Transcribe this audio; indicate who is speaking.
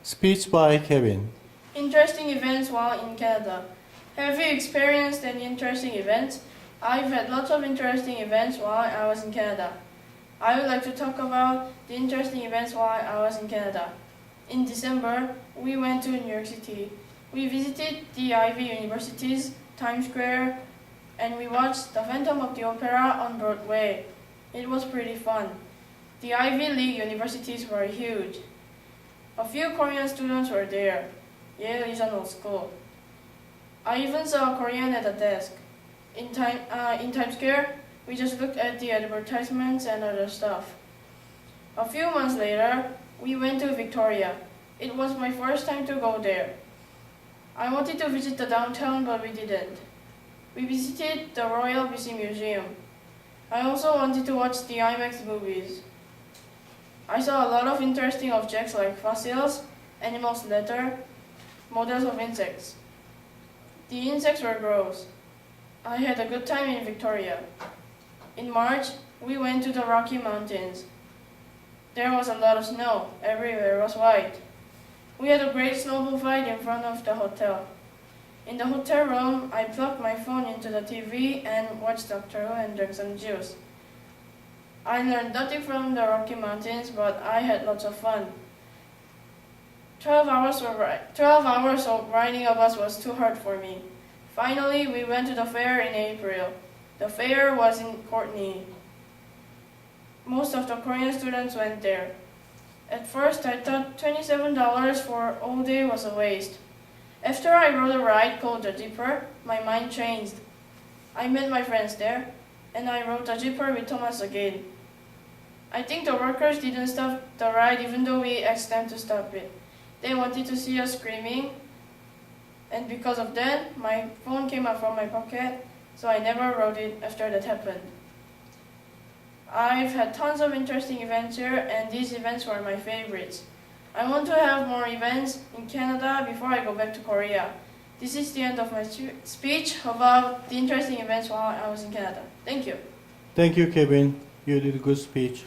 Speaker 1: Speech by Kevin.
Speaker 2: Interesting events while in Canada. Have you experienced any interesting events? I've had lots of interesting events while I was in Canada. I would like to talk about the interesting events while I was in Canada. In December, we went to New York City. We visited the Ivy Universities, Times Square, and we watched The Phantom of the Opera on Broadway. It was pretty fun. The Ivy League universities were huge. A few Korean students were there. Yale is an old school. I even saw a Korean at a desk. In Times Square, we just looked at the advertisements and other stuff. A few months later, we went to Victoria. It was my first time to go there. I wanted to visit the downtown, but we didn't. We visited the Royal BC Museum. I also wanted to watch the IMAX movies. I saw a lot of interesting objects like fossils, animals' leather, models of insects. The insects were gross. I had a good time in Victoria. In March, we went to the Rocky Mountains. There was a lot of snow. Everywhere was white. We had a great snowball fight in front of the hotel. In the hotel room, I plugged my phone into the TV and watched Doctor Who and drank some juice. I learned nothing from the Rocky Mountains, but I had lots of fun. 12 hours of riding a bus was too hard for me. Finally, we went to the fair in April. The fair was in Courtenay. Most of the Korean students went there. At first, I thought $27 for all day was a waste. After I rode a ride called the Jeeper, my mind changed. I met my friends there, and I rode the Jeeper with Thomas again. I think the workers didn't stop the ride even though we asked them to stop it. They wanted to see us screaming, and because of that, my phone came out from my pocket, so I never rode it after that happened. I've had tons of interesting events here, and these events were my favorites. I want to have more events in Canada before I go back to Korea. This is the end of my speech about the interesting events while I was in Canada. Thank you.
Speaker 1: Thank you, Kevin. You did a good speech.